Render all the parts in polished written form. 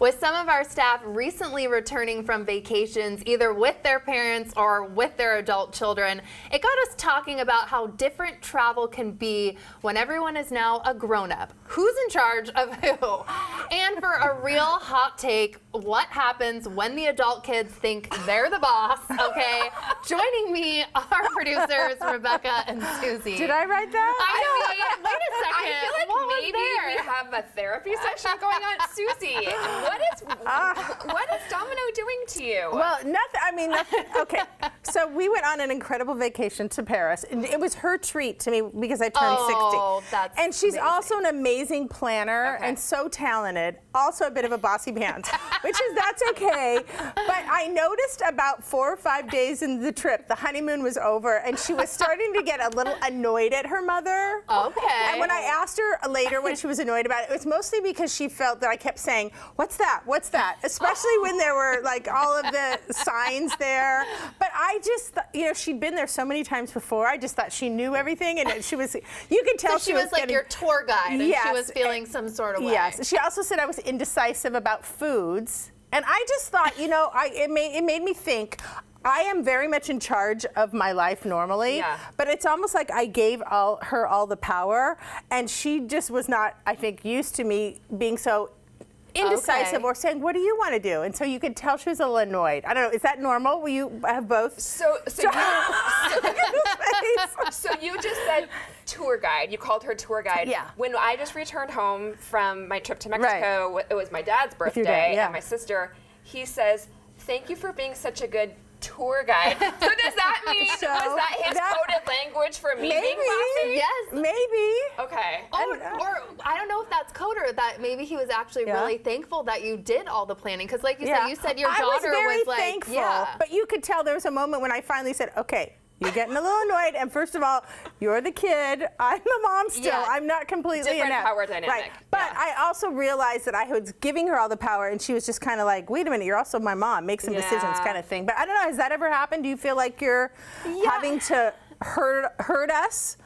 with some of our staff recently returning from vacations, either with their parents or with their adult children. It got us talking about how different travel can be when everyone is now a grown-up. Who's in charge of who? And for a real hot take, what happens when the adult kids think they're the boss, okay? Joining me are producers Rebecca and Suzie. Did I write that? I know. Wait a second. I feel like maybe we have a therapy session going on. Suzie, what is Domino doing to you? Well, nothing. Okay. So we went on an incredible vacation to Paris. And it was her treat to me because I turned 60. That's and she's amazing. also an amazing planner and so talented. Also a bit of a bossy pants, that's okay. But I noticed about 4 or 5 days into the trip, the honeymoon was over, and she was starting to get a little annoyed at her mother. Okay. And when I asked her later when she was annoyed about it, it was mostly because she felt that I kept saying, "What's that? What's that?" Especially when there were like all of the signs there. But I just, she'd been there so many times before. I just thought she knew everything, and she was. You could tell so she was like getting, your tour guide, and yes, she was feeling some sort of way. Yes. She also said I was indecisive about foods, and I just thought, it made me think. I am very much in charge of my life normally, but it's almost like I gave her all the power, and she just was not, I think, used to me being so indecisive or saying, "What do you want to do?" And so you could tell she was a little annoyed. I don't know. Is that normal? Will you have both? So you just said tour guide. You called her tour guide. Yeah. When I just returned home from my trip to Mexico, it was my dad's birthday and my sister. He says, "Thank you for being such a good tour guide." So does that mean, was that his coded language for me being bossy? Yes. Maybe. Okay. Or I don't know if that's code or that maybe he was actually really thankful that you did all the planning. Because like you said your daughter I was very like, thankful, but you could tell there was a moment when I finally said, "Okay, you're getting a little annoyed, and first of all, you're the kid. I'm the mom still. Yeah. I'm not completely different inept." power dynamic. Right. But I also realized that I was giving her all the power, and she was just kind of like, "Wait a minute, you're also my mom. Make some decisions," kind of thing. But I don't know. Has that ever happened? Do you feel like you're having to hurt us?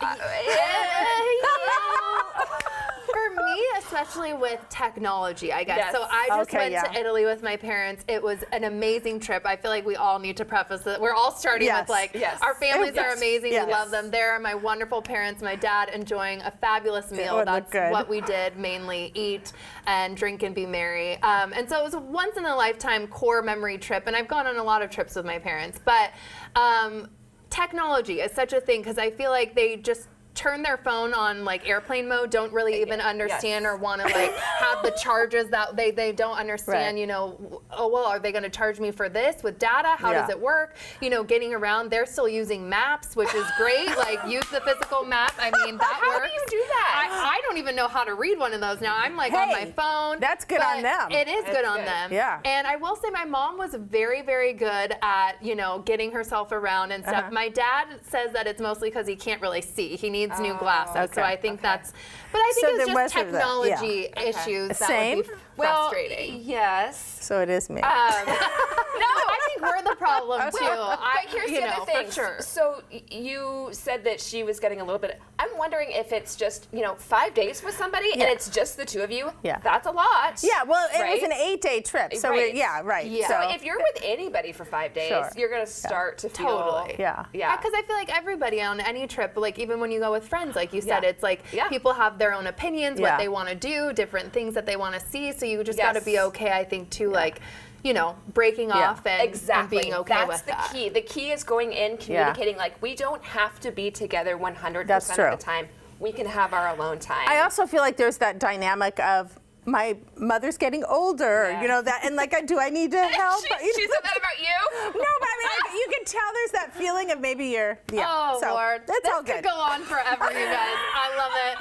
For me, especially with technology, I guess. Yes. So I just went to Italy with my parents. It was an amazing trip. I feel like we all need to preface that we're all starting with our families are amazing. We love them. They're my wonderful parents. My dad enjoying a fabulous meal. That's what we did, mainly eat and drink and be merry. And so it was a once in a lifetime core memory trip. And I've gone on a lot of trips with my parents. But technology is such a thing because I feel like they just turn their phone on like airplane mode, don't really even understand or want to like have the charges that they don't understand, oh well, are they going to charge me for this with data? How does it work? Getting around, they're still using maps, which is great. Like use the physical map. I mean, that How works. do you do that? I don't even know how to read one of those now. I'm like on my phone. That's good on them. It is good on them. Yeah. And I will say my mom was very, very good at, getting herself around and stuff. My dad says that it's mostly because he can't really see. He needs new glasses. So I think that's, but I think it's just technology issues that would be frustrating. Yes. So it is me. No, I think we're the problem too. But here's the other thing. For sure. So you said that she was getting a little bit. I'm wondering if it's just 5 days with somebody and it's just the two of you. Yeah. That's a lot. Yeah. Well, it was an 8-day trip. So Yeah. So if you're with anybody for 5 days, you're gonna start to feel Yeah. Because I feel like everybody on any trip, like even when you go with friends, like you said, it's like people have their own opinions, what they want to do, different things that they want to see. So you just got to be okay, I think, too, like, breaking off and being okay with that. That's the key. The key is going in, communicating, like, we don't have to be together 100% of the time. We can have our alone time. I also feel like there's that dynamic of my mother's getting older, and like, do I need to help? She said that about you? No, but I mean, like, you can tell there's that feeling of maybe you're, Oh, so Lord. That's this all good. could go on forever, you guys. I love it.